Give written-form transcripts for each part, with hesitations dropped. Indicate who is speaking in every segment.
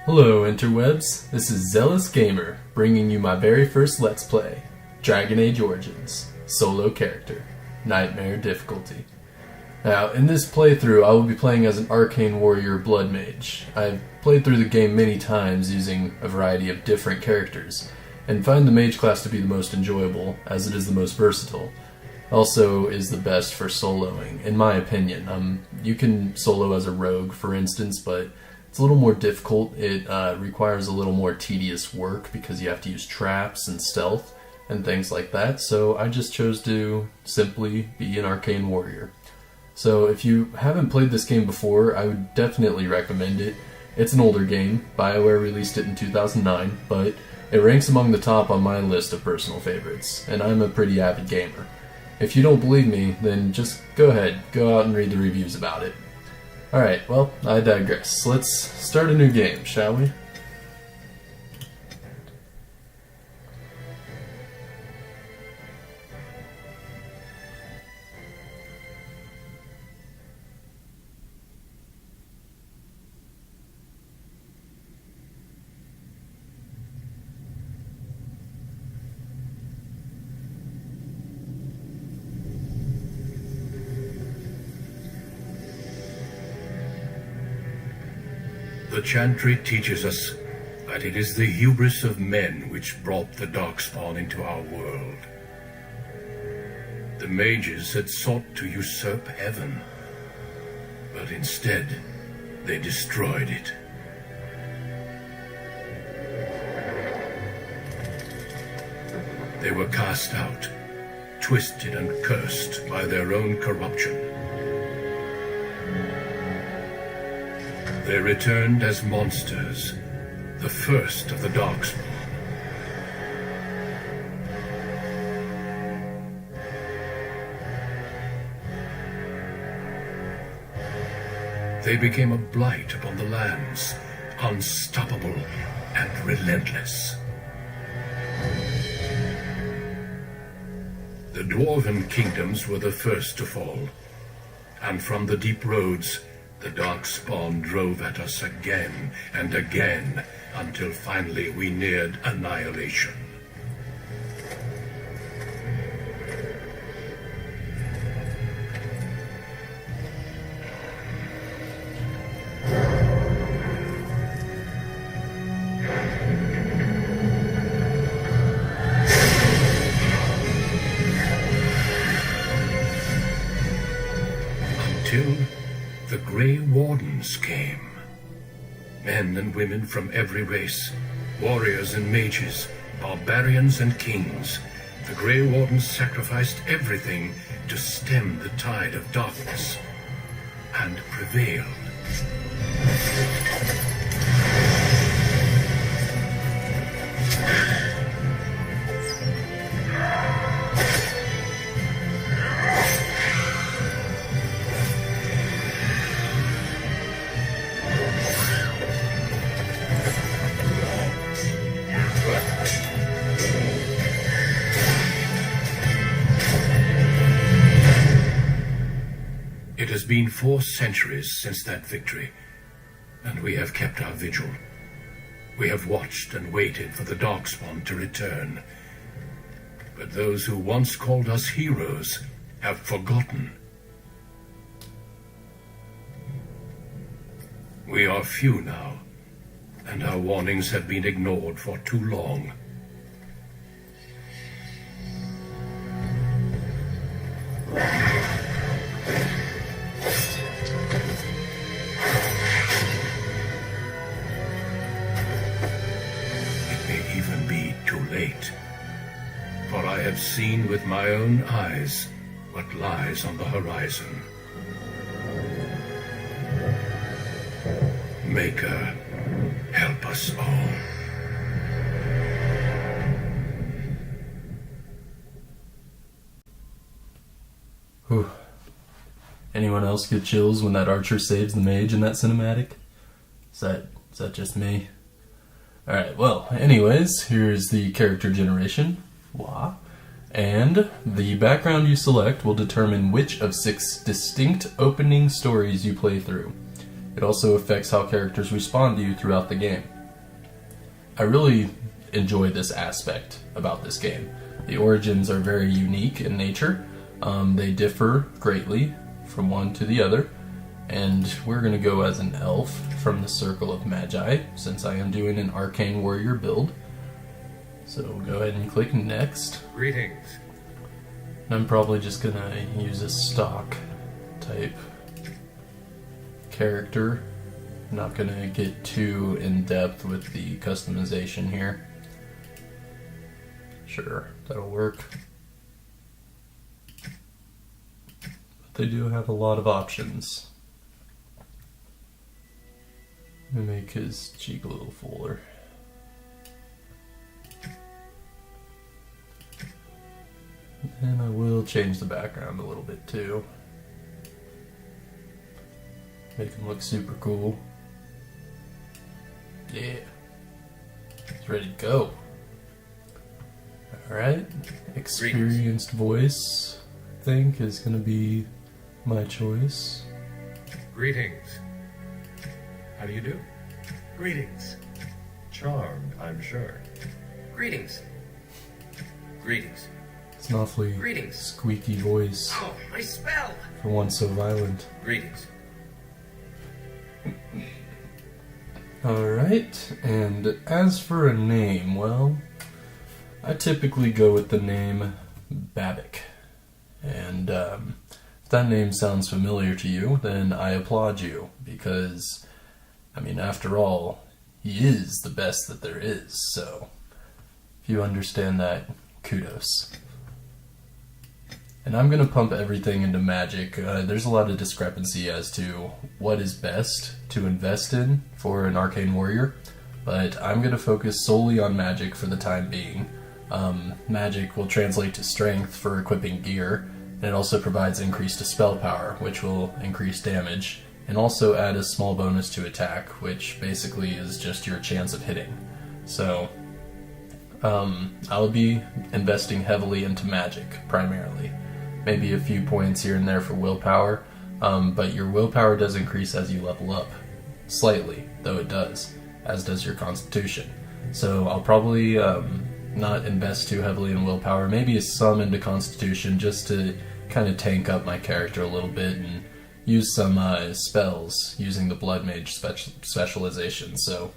Speaker 1: Hello interwebs, this is Zealous Gamer, bringing you my very first Let's Play, Dragon Age Origins, solo character, Nightmare difficulty. Now, in this playthrough I will be playing as an Arcane Warrior Blood Mage. I've played through the game many times using a variety of different characters, and find the Mage class to be the most enjoyable, as it is the most versatile. Also is the best for soloing, in my opinion. You can solo as a rogue, for instance, but it's a little more difficult. It requires a little more tedious work because you have to use traps and stealth and things like that, so I just chose to simply be an Arcane Warrior. So if you haven't played this game before, I would definitely recommend it. It's an older game. BioWare released it in 2009, but it ranks among the top on my list of personal favorites, and I'm a pretty avid gamer. If you don't believe me, then just go ahead, go out and read the reviews about it. Alright, well, I digress. Let's start a new game, shall we?
Speaker 2: The Chantry teaches us that it is the hubris of men which brought the Darkspawn into our world. The mages had sought to usurp heaven, but instead they destroyed it. They were cast out, twisted and cursed by their own corruption. They returned as monsters, the first of the Darkspawn. They became a blight upon the lands, unstoppable and relentless. The Dwarven kingdoms were the first to fall, and from the deep roads, the Darkspawn drove at us again and again, until finally we neared annihilation. Until the Grey Wardens came. Men and women from every race, warriors and mages, barbarians and kings. The Grey Wardens sacrificed everything to stem the tide of darkness, and prevailed. It has been 4 centuries since that victory, and we have kept our vigil. We have watched and waited for the Darkspawn to return. But those who once called us heroes have forgotten. We are few now, and our warnings have been ignored for too long. Even be too late, for I have seen with my own eyes what lies on the horizon. Maker, help us all.
Speaker 1: Whew. Anyone else get chills when that archer saves the mage in that cinematic? Is that just me? Alright, well, anyways, here's the character generation. Wah. And the background you select will determine which of 6 distinct opening stories you play through. It also affects how characters respond to you throughout the game. I really enjoy this aspect about this game. The origins are very unique in nature. They differ greatly from one to the other, and we're going to go as an elf from the Circle of Magi, since I am doing an Arcane Warrior build. So go ahead and click Next.
Speaker 2: Greetings.
Speaker 1: And I'm probably just going to use a stock type character. I'm not going to get too in-depth with the customization here. Sure, that'll work. But they do have a lot of options. Let me make his cheek a little fuller. And I will change the background a little bit too. Make him look super cool. Yeah. He's ready to go. Alright. Experienced voice, I think, is going to be my choice.
Speaker 2: Greetings. How do you do?
Speaker 3: Greetings.
Speaker 2: Charmed, I'm sure.
Speaker 3: Greetings. Greetings.
Speaker 1: It's an awfully
Speaker 3: Greetings.
Speaker 1: squeaky voice
Speaker 3: Oh, my spell!
Speaker 1: for one so violent.
Speaker 3: Greetings.
Speaker 1: Alright, and as for a name, well, I typically go with the name Babbick. And if that name sounds familiar to you, then I applaud you, because, I mean, after all, he is the best that there is, so if you understand that, kudos. And I'm going to pump everything into magic. There's a lot of discrepancy as to what is best to invest in for an Arcane Warrior, but I'm going to focus solely on magic for the time being. Magic will translate to strength for equipping gear, and it also provides increase to spell power, which will increase damage, and also add a small bonus to attack, which basically is just your chance of hitting. So, I'll be investing heavily into magic, primarily. Maybe a few points here and there for willpower, but your willpower does increase as you level up. Slightly, though it does, as does your constitution. So I'll probably not invest too heavily in willpower, maybe some into constitution, just to kind of tank up my character a little bit and use some spells using the Blood Mage specialization, so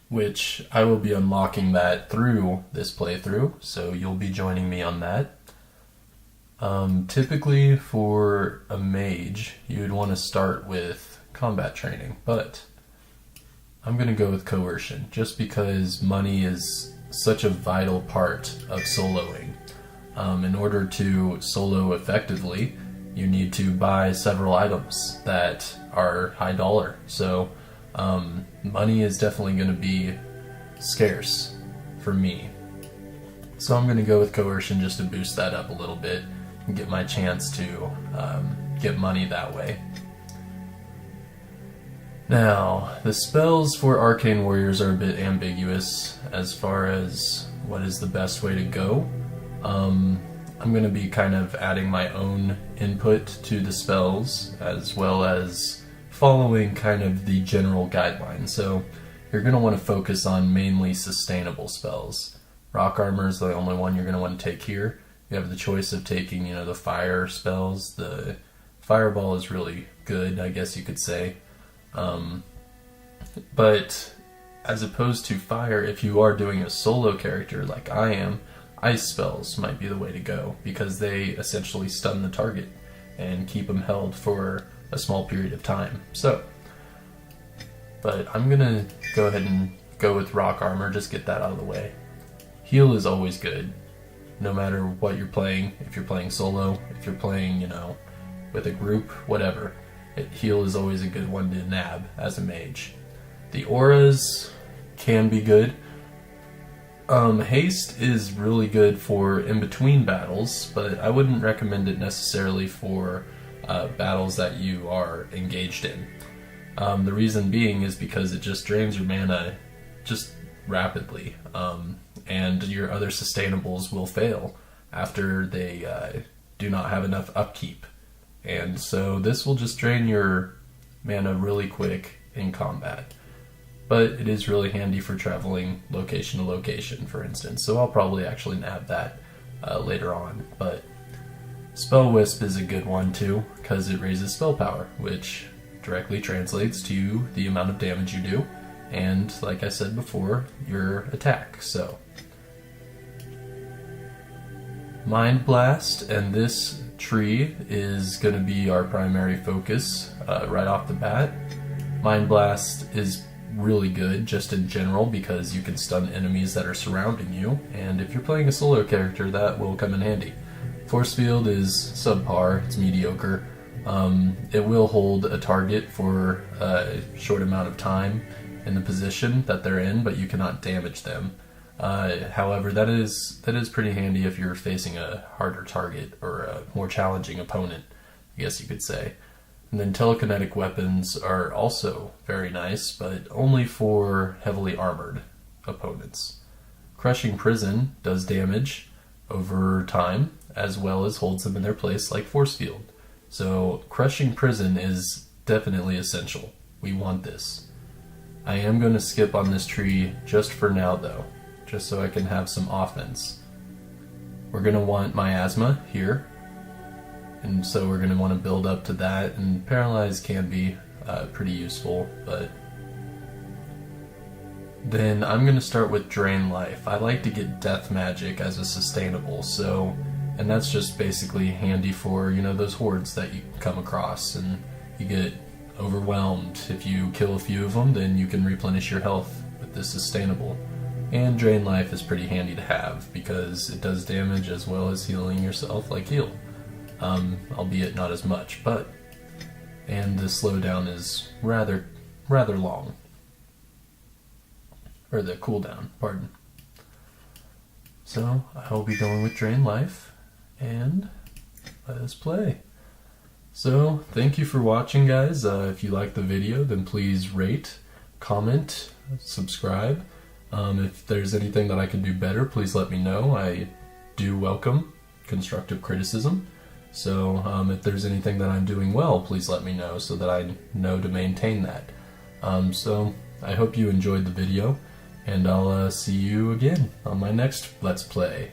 Speaker 1: which I will be unlocking that through this playthrough, so you'll be joining me on that. Typically for a mage, you'd want to start with combat training, but I'm going to go with coercion, just because money is such a vital part of soloing. In order to solo effectively, you need to buy several items that are high dollar, so money is definitely going to be scarce for me. So I'm going to go with coercion just to boost that up a little bit and get my chance to get money that way. Now, the spells for Arcane Warriors are a bit ambiguous as far as what is the best way to go. I'm going to be kind of adding my own input to the spells, as well as following kind of the general guidelines. So you're going to want to focus on mainly sustainable spells. Rock Armor is the only one you're going to want to take here. You have the choice of taking, the fire spells. The Fireball is really good, I guess you could say. But as opposed to fire, if you are doing a solo character like I am, ice spells might be the way to go, because they essentially stun the target and keep them held for a small period of time. But I'm gonna go ahead and go with Rock Armor, just get that out of the way. Heal is always good, no matter what you're playing. If you're playing solo, if you're playing, with a group, whatever. Heal is always a good one to nab as a mage. The auras can be good. Haste is really good for in-between battles, but I wouldn't recommend it necessarily for battles that you are engaged in. The reason being is because it just drains your mana just rapidly, and your other sustainables will fail after they do not have enough upkeep. And so this will just drain your mana really quick in combat. but it is really handy for traveling location to location, for instance. So I'll probably actually nab that later on. But Spell Wisp is a good one too, because it raises spell power, which directly translates to the amount of damage you do, and like I said before, your attack. So Mind Blast, and this tree is going to be our primary focus right off the bat. Mind Blast is really good just in general because you can stun enemies that are surrounding you, and if you're playing a solo character, that will come in handy. Force Field is subpar, it's mediocre. It will hold a target for a short amount of time in the position that they're in, but you cannot damage them. However, that is pretty handy if you're facing a harder target or a more challenging opponent, I guess you could say. And then telekinetic weapons are also very nice, but only for heavily armored opponents. Crushing Prison does damage over time, as well as holds them in their place like Force Field. So Crushing Prison is definitely essential. We want this. I am going to skip on this tree just for now though, just so I can have some offense. We're going to want Miasma here, and so we're going to want to build up to that, and Paralyze can be pretty useful, but then I'm going to start with Drain Life. I like to get Death Magic as a sustainable, so, and that's just basically handy for, you know, those hordes that you come across, and you get overwhelmed. If you kill a few of them, then you can replenish your health with this sustainable. And Drain Life is pretty handy to have because it does damage as well as healing yourself like heal. Albeit not as much, and the slowdown is rather long. Or the cooldown, pardon. So I'll be going with Drain Life, and let us play. So thank you for watching, guys. If you liked the video, then please rate, comment, subscribe. If there's anything that I can do better, please let me know. I do welcome constructive criticism. So if there's anything that I'm doing well, please let me know so that I know to maintain that. So I hope you enjoyed the video, and I'll see you again on my next Let's Play.